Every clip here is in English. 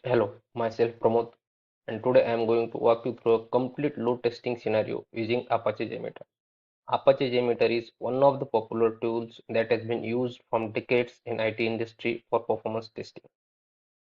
Hello, myself Pramod, and today I am going to walk you through a complete load testing scenario using Apache Jmeter. Apache Jmeter is one of the popular tools that has been used from decades in IT industry for performance testing.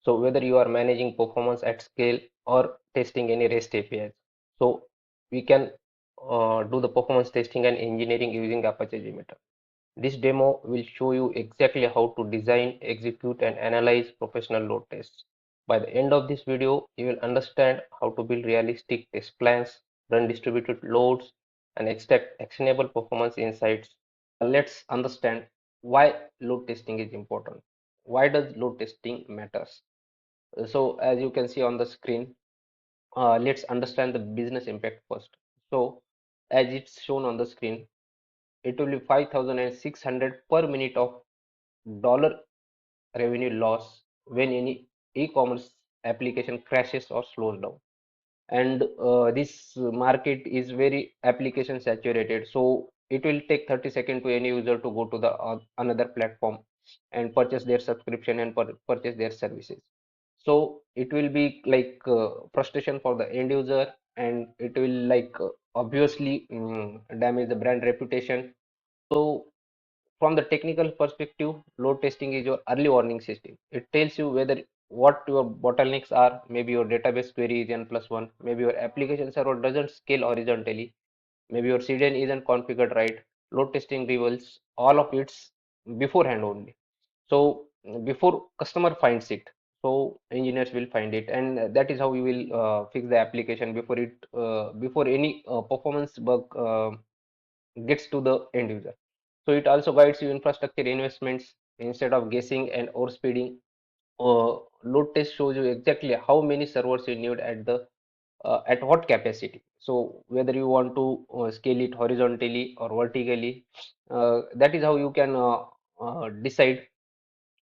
So whether you are managing performance at scale or testing any REST APIs, so we can do the performance testing and engineering using Apache Jmeter. This demo will show you exactly how to design, execute, and analyze professional load tests. By the end of this video, you will understand how to build realistic test plans, run distributed loads, and extract actionable performance insights. Let's understand why load testing is important. Why does load testing matters? So as you can see on the screen, let's understand the business impact first. So as it's shown on the screen, it will be 5,600 per minute of dollar revenue loss when any e-commerce application crashes or slows down. And this market is very application saturated, so it will take 30 seconds to any user to go to the another platform and purchase their subscription and purchase their services. So it will be like frustration for the end user, and it will like obviously damage the brand reputation. So from the technical perspective, load testing is your early warning system. It tells you whether what your bottlenecks are. Maybe your database query is n plus one. Maybe your application server doesn't scale horizontally. Maybe your CDN isn't configured right. Load testing reveals all of its beforehand only. So before customer finds it, so engineers will find it, and that is how we will fix the application before any performance bug gets to the end user. So it also guides you infrastructure investments instead of guessing and overspeeding. Load test shows you exactly how many servers you need at what capacity. So whether you want to scale it horizontally or vertically, that is how you can decide,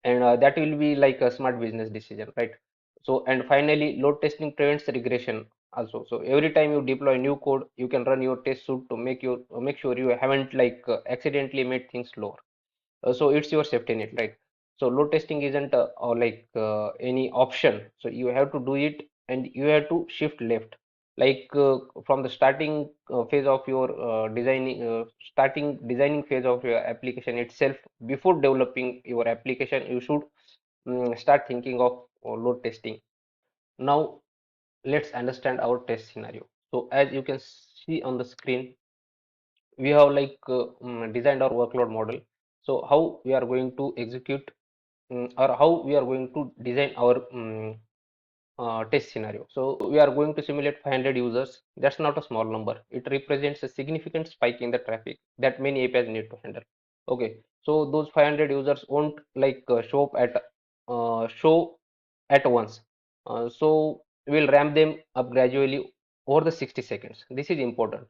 and that will be like a smart business decision, right? So and finally, load testing prevents regression also. So every time you deploy new code, you can run your test suite to make sure you haven't like accidentally made things slower. So it's your safety net, right? So load testing isn't or like any option, so you have to do it, and you have to shift left, like from the starting phase of your designing phase of your application itself. Before developing your application, you should start thinking of load testing. Now let's understand our test scenario. So as you can see on the screen, we have like designed our workload model. So how we are going to execute, or how we are going to design our test scenario. So we are going to simulate 500 users. That's not a small number. It represents a significant spike in the traffic that many APIs need to handle. Okay, so those 500 users won't like show at once. So we'll ramp them up gradually over the 60 seconds. This is important.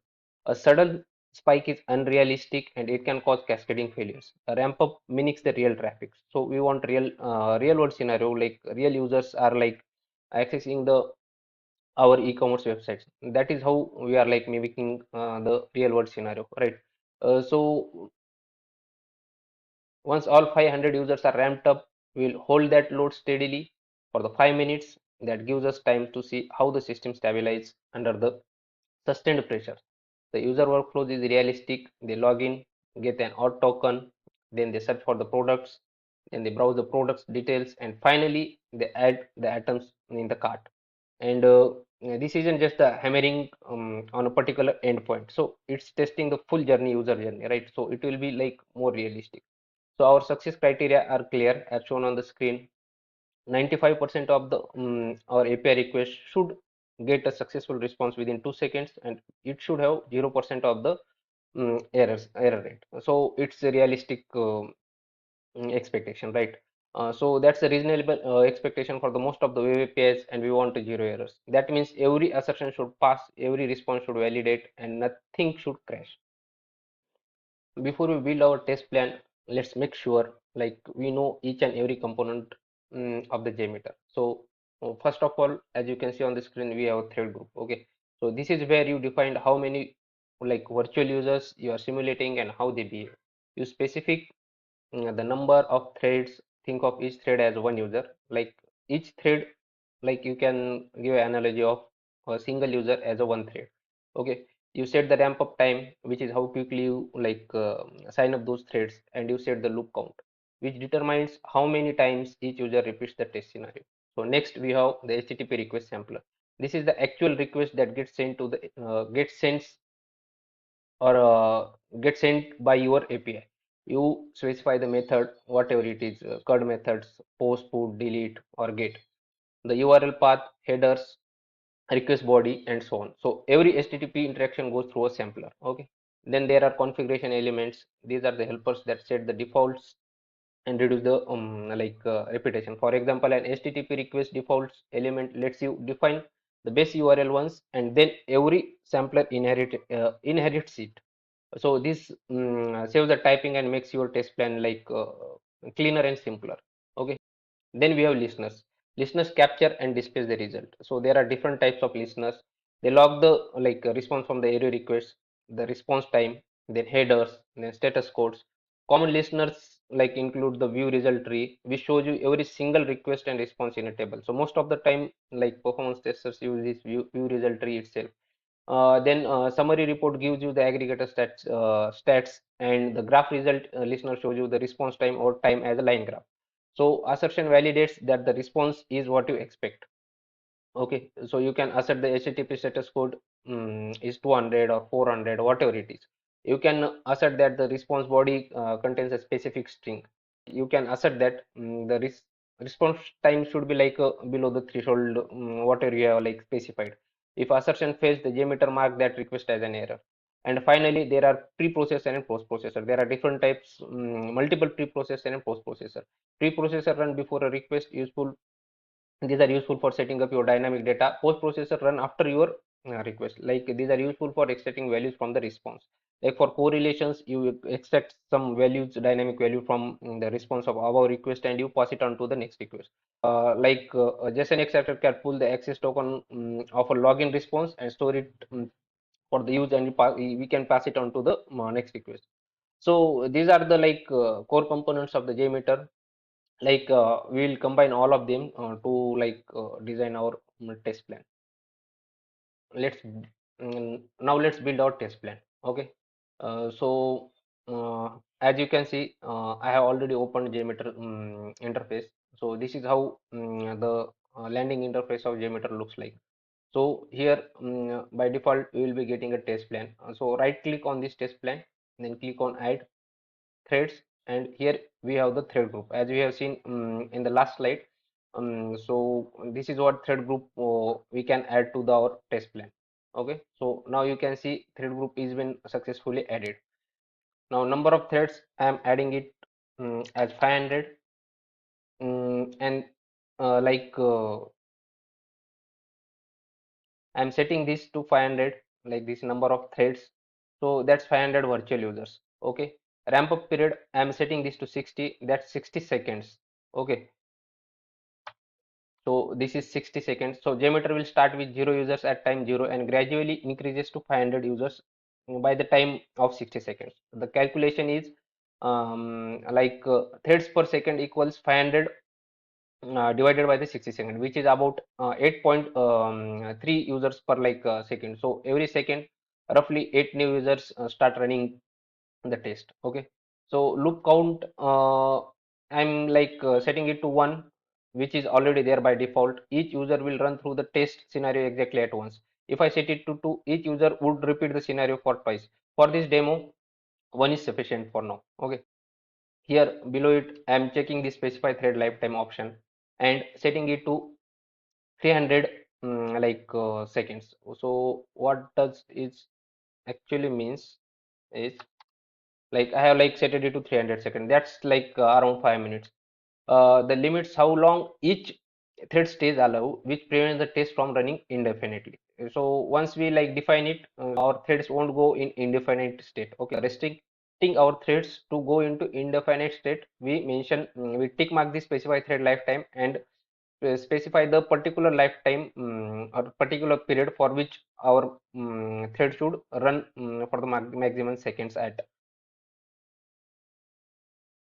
A sudden spike is unrealistic and it can cause cascading failures. A ramp up mimics the real traffic. So we want real world scenario, like real users are like accessing the our e-commerce websites. That is how we are like mimicking the real world scenario, right? So once all 500 users are ramped up, we'll hold that load steadily for the 5 minutes. That gives us time to see how the system stabilizes under the sustained pressure. The user workflows is realistic. They log in, get an auth token, then they search for the products, then they browse the products details, and finally they add the items in the cart. And this isn't just a hammering on a particular endpoint. So it's testing the full journey, user journey, right? So it will be like more realistic. So our success criteria are clear as shown on the screen. 95% of the our API request should get a successful response within 2 seconds, and it should have 0% of the error rate. So it's a realistic expectation, right? So that's a reasonable expectation for the most of the web APIs, and we want zero errors. That means every assertion should pass, every response should validate, and nothing should crash. Before we build our test plan, let's make sure like we know each and every component of the JMeter. So first of all, as you can see on the screen, we have a thread group. Okay, so this is where you define how many like virtual users you are simulating and how they behave. You specific the number of threads. Think of each thread as one user. Like each thread like you can give an analogy of a single user as a one thread. Okay, you set the ramp up time, which is how quickly you sign up those threads, and you set the loop count, which determines how many times each user repeats the test scenario. So next we have the HTTP request sampler. This is the actual request that gets sent to the gets sent or get sent by your API. You specify the method, whatever it is, CURD methods, post, put, delete, or get, the URL path, headers, request body, and so on. So every HTTP interaction goes through a sampler. Okay. Then there are configuration elements. These are the helpers that set the defaults and reduce the repetition. For example, an HTTP request defaults element lets you define the base URL once, and then every sampler inherits it. So this saves the typing and makes your test plan cleaner and simpler. Okay. Then we have listeners. Listeners capture and displays the result. So there are different types of listeners. They log the response from the error request, the response time, then headers, then status codes. Common listeners include the view result tree, which shows you every single request and response in a table. So most of the time, like performance testers use this view result tree itself. Then summary report gives you the aggregator stats, and the graph result listener shows you the response time or time as a line graph. So assertion validates that the response is what you expect. Okay, so you can assert the HTTP status code is 200 or 400, whatever it is. You can assert that the response body contains a specific string. You can assert that the response time should be below the threshold, whatever you have specified. If assertion fails, the JMeter mark that request as an error. And finally, there are pre-processor and post-processor. There are different types, multiple pre-processor and post-processor. Pre-processor run before a request, useful. These are useful for setting up your dynamic data. Post processor run after your request. Like these are useful for extracting values from the response. Like for correlations, you extract some values, dynamic value from the response of our request, and you pass it on to the next request. JSON extractor can pull the access token of a login response and store it for the use, and we can pass it on to the next request. So these are the core components of the JMeter. We'll combine all of them to design our test plan. Now let's build our test plan. Okay. So as you can see, I have already opened JMeter interface. So this is how the landing interface of JMeter looks like. So here by default we will be getting a test plan. So right click on this test plan, then click on add threads, and here we have the thread group as we have seen in the last slide. So this is what thread group we can add to our test plan. Okay, so now you can see thread group is been successfully added. Now number of threads I am adding it as 500, and uh, like uh, I'm setting this to 500, like this number of threads. So that's 500 virtual users. Okay. Ramp up period, I'm setting this to 60. That's 60 seconds. Okay. So this is 60 seconds. So Jmeter will start with 0 users at time 0 and gradually increases to 500 users by the time of 60 seconds. The calculation is threads per second equals 500 divided by the 60 second, which is about 8.3 users per second. So every second roughly 8 new users start running the test. Okay, so loop count, I'm setting it to 1, which is already there by default. Each user will run through the test scenario exactly at once. If I set it to 2, each user would repeat the scenario for twice. For this demo, 1 is sufficient for now. Okay, here below it I am checking the specify thread lifetime option and setting it to 300 seconds. So what does it actually means is, I have set it to 300 seconds. That's around 5 minutes. The limits how long each thread stays alive, which prevents the test from running indefinitely. So once we define it, our threads won't go in indefinite state. Okay, restricting our threads to go into indefinite state, we mention we tick mark the specify thread lifetime and specify the particular lifetime or particular period for which our thread should run for the maximum seconds at.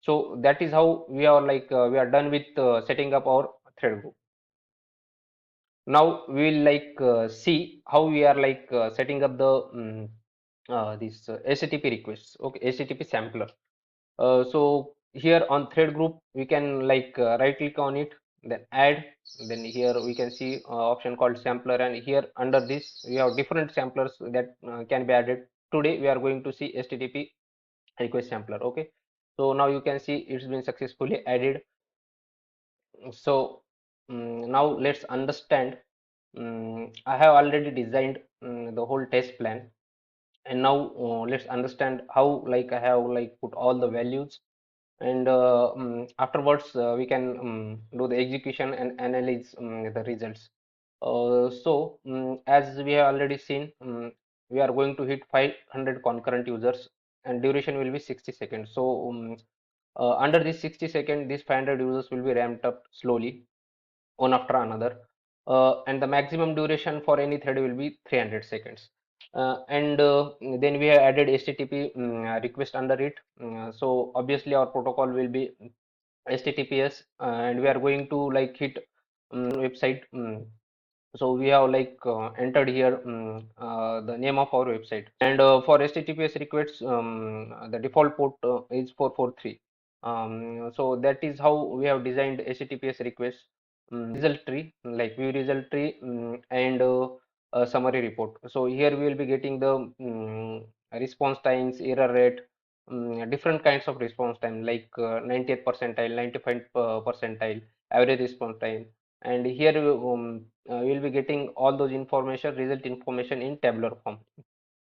So that is how we are we are done with setting up our thread group. Now we will see how we are setting up the this HTTP requests. Okay, HTTP sampler. So here on thread group we can right click on it, then add. Then here we can see option called sampler, and here under this we have different samplers that can be added. Today we are going to see HTTP request sampler. Okay, so now you can see it's been successfully added. So now let's understand. I have already designed the whole test plan, and now let's understand how I have put all the values, and afterwards we can do the execution and analyze the results. As we have already seen, we are going to hit 500 concurrent users, and duration will be 60 seconds. So under this 60 second, these 500 users will be ramped up slowly one after another, and the maximum duration for any thread will be 300 seconds. And then we have added HTTP request under it. So obviously our protocol will be HTTPS, and we are going to hit website. So we have entered here the name of our website, and for HTTPS requests, the default port is 443. So that is how we have designed HTTPS requests result tree, like view result tree, and a summary report. So here we will be getting the response times, error rate, different kinds of response time, 90th percentile, 95th percentile, average response time. And here we will be getting all those information, result information in tabular form,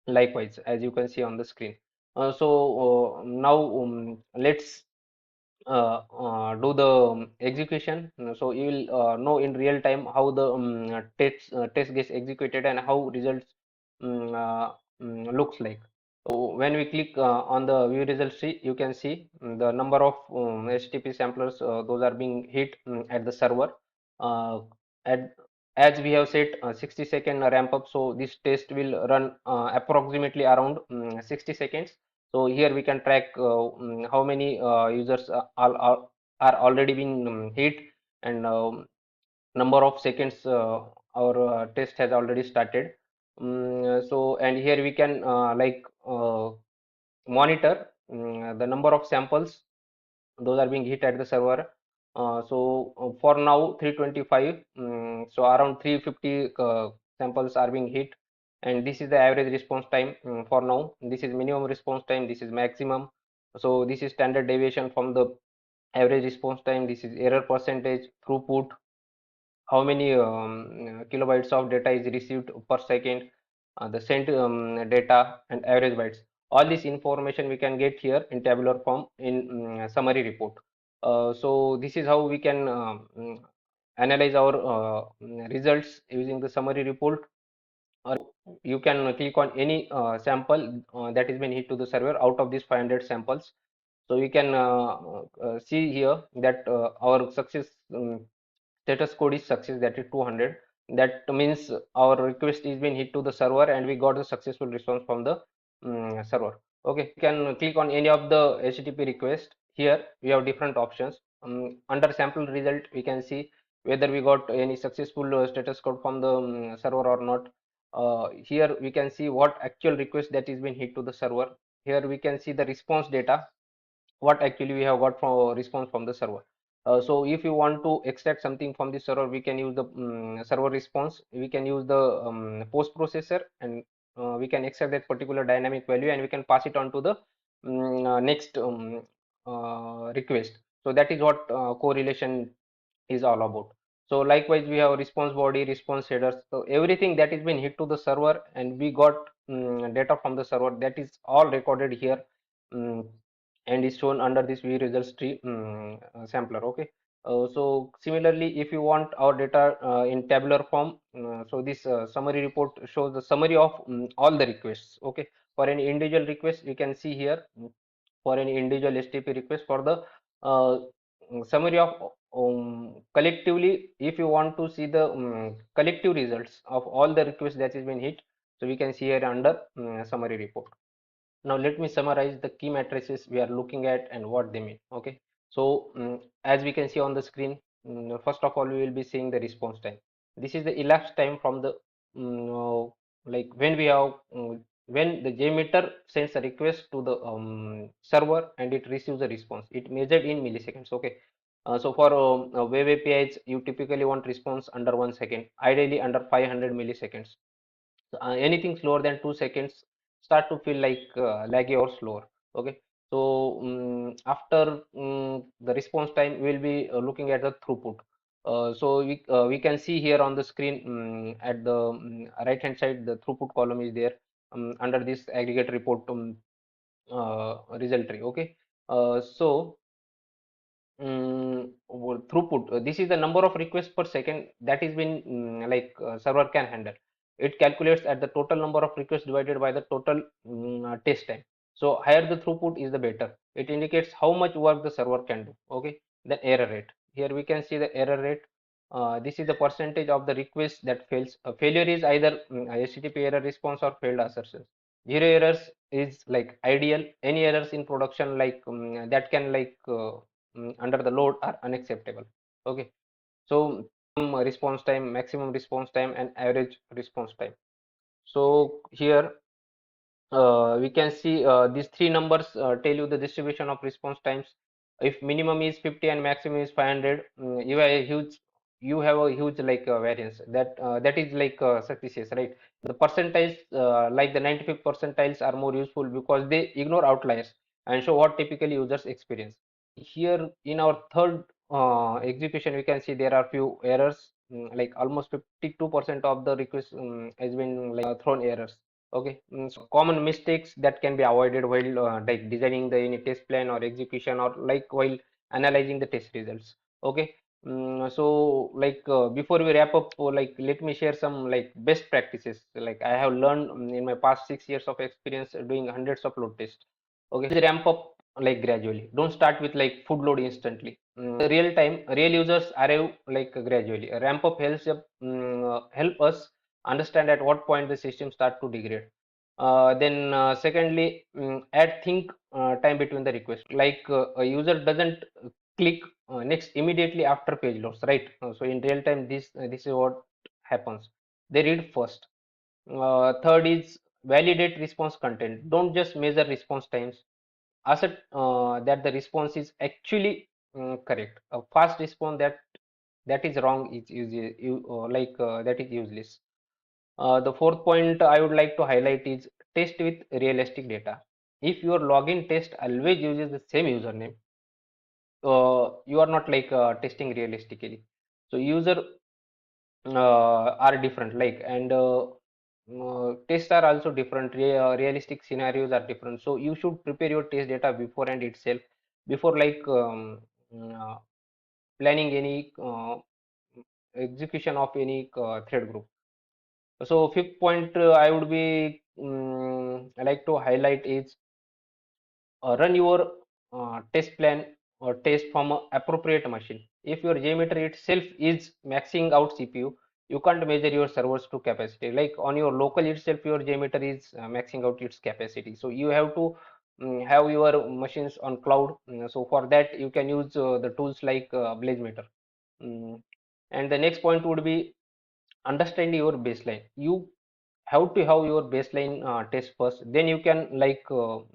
likewise as you can see on the screen. Now let's do the execution. So you will know in real time how the test gets executed and how results looks like. So when we click on the view results tree, you can see the number of HTTP samplers those are being hit at the server. Uh, at As we have set 60-second ramp up, so this test will run approximately around 60 seconds. So here we can track how many users are already been hit, and number of seconds our test has already started. And here we can monitor the number of samples those are being hit at the server. For now 325, so around 350 samples are being hit, and this is the average response time. For now this is minimum response time, this is maximum. So this is standard deviation from the average response time, this is error percentage, throughput, how many kilobytes of data is received per second, the sent data, and average bytes. All this information we can get here in tabular form in summary report. So this is how we can analyze our results using the summary report. Or you can click on any sample that has been hit to the server out of these 500 samples. So we can see here that our success status code is success, that is 200. That means our request is been hit to the server and we got the successful response from the server. Okay, you can click on any of the HTTP request. Here we have different options. Under sample result we can see whether we got any successful status code from the server or not. Here we can see what actual request that is been hit to the server. Here we can see the response data, what actually we have got from response from the server. So if you want to extract something from the server, we can use the server response, we can use the post processor, and we can extract that particular dynamic value and we can pass it on to the next request. So that is what correlation is all about. So likewise we have response body, response headers. So everything that is been hit to the server and we got data from the server, that is all recorded here, um, and is shown under this view results tree sampler. Okay, so similarly if you want our data in tabular form, so this summary report shows the summary of all the requests. Okay, for any individual request you can see here, for any individual HTTP request, for the uh, summary of collectively, if you want to see the collective results of all the requests that has been hit, so we can see here under summary report. Now let me summarize the key matrices we are looking at and what they mean. Okay, so as we can see on the screen, first of all we will be seeing the response time. This is the elapsed time from the like when we have when the JMeter sends a request to the server and it receives a response. It measured in milliseconds. Okay. So for web APIs, you typically want response under 1 second, ideally under 500 milliseconds. Anything slower than 2 seconds start to feel like laggy or slower. Okay, so after the response time, we'll be looking at the throughput. So we can see here on the screen at the right hand side, the throughput column is there under this aggregate report result tree. Okay, so throughput. This is the number of requests per second that is been server can handle. It calculates at the total number of requests divided by the total test time. So higher the throughput is the better. It indicates how much work the server can do. Okay. Then error rate. Here we can see the error rate. This is the percentage of the request that fails. Failure is either HTTP error response or failed assertions. Zero errors is like ideal. Any errors in production like that can under the load are unacceptable. Okay, so response time, maximum response time, and average response time. So here we can see these three numbers tell you the distribution of response times. If minimum is 50 and maximum is 500, you have a huge variance. That is suspicious, right? The percentiles like the 95th percentiles are more useful because they ignore outliers and show what typically users experience. Here in our third execution, we can see there are few errors, like almost 52% of the requests has been thrown errors. Okay, so common mistakes that can be avoided while designing the any test plan or execution, or like while analyzing the test results. Okay, so before we wrap up, let me share some best practices. Like I have learned in my past 6 years of experience doing hundreds of load tests. Okay, please ramp up gradually. Don't start with food load instantly. Real time, real users arrive gradually. A ramp up help us understand at what point the system start to degrade. Then secondly, add think time between the requests. Like a user doesn't click next immediately after page loads, right? So in real time, this is what happens. They read first. Third is validate response content. Don't just measure response times. Assert that the response is actually correct. A fast response that is wrong is that is useless. The fourth point I would like to highlight is test with realistic data. If your login test always uses the same username, you are not testing realistically. So user are different, and tests are also different. Realistic scenarios are different. So you should prepare your test data beforehand itself, before uh, planning any execution of any thread group. So fifth point I would be I like to highlight is run your test plan or test from an appropriate machine. If your JMeter itself is maxing out CPU, you can't measure your servers to capacity. Like on your local itself, your JMeter is maxing out its capacity. So you have to have your machines on cloud. So for that, you can use the tools like BlazeMeter. Mm, and the next point would be understand your baseline. You have to have your baseline test first, then you can go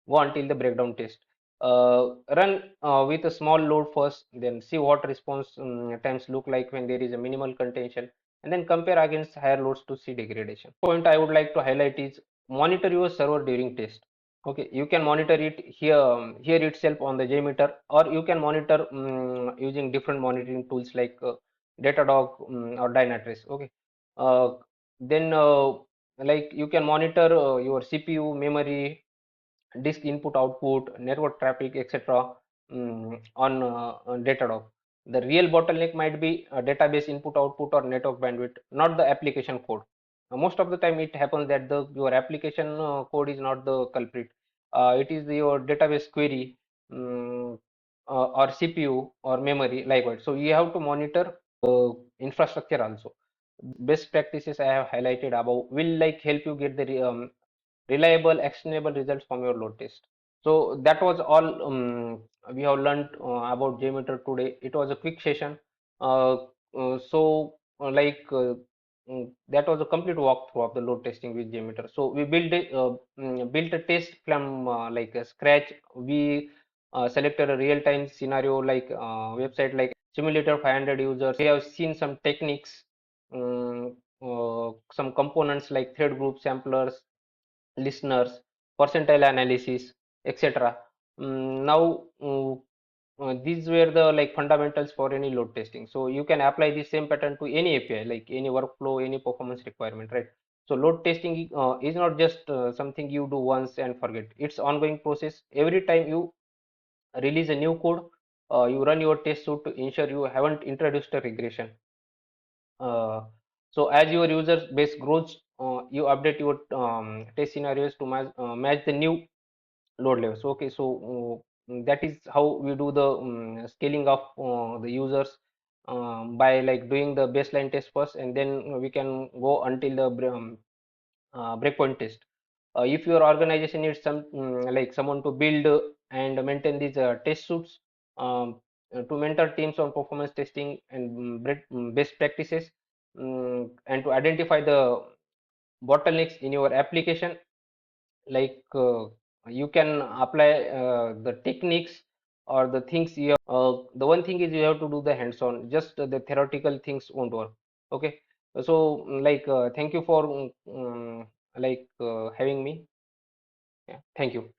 until the breakdown test. Run with a small load first, then see what response times look like when there is a minimal contention, and then compare against higher loads to see degradation. Point I would like to highlight is monitor your server during test. Okay, you can monitor it here itself on the JMeter, or you can monitor using different monitoring tools like Datadog or Dynatrace. Okay, uh, then you can monitor your CPU, memory, disk input output, network traffic, etc. On Datadog. The real bottleneck might be database input output or network bandwidth, not the application code. Most of the time it happens that the your application code is not the culprit. It is your database query, um, or CPU or memory likewise. So you have to monitor infrastructure also. Best practices I have highlighted above will help you get the reliable, actionable results from your load test. So that was all we have learned about JMeter today. It was a quick session. Uh, so that was a complete walkthrough of the load testing with Jmeter. So we built a test from like a scratch. We selected a real-time scenario like website like simulator 500 users. We have seen some techniques, some components like thread group samplers, listeners, percentile analysis, etc. Now these were the like fundamentals for any load testing. So you can apply the same pattern to any API, like any workflow, any performance requirement, right? So load testing is not just something you do once and forget. It's ongoing process. Every time you release a new code, you run your test suite to ensure you haven't introduced a regression. Uh, so as your user base grows, you update your test scenarios to match the new load levels. Okay, so that is how we do the scaling of the users by like doing the baseline test first, and then we can go until the breakpoint test. If your organization needs like someone to build and maintain these test suites, to mentor teams on performance testing and best practices, and to identify the bottlenecks in your application, like you can apply the techniques or the things you have, the one thing is you have to do the hands-on, just the theoretical things won't work. Okay, so like thank you for having me. Yeah, thank you.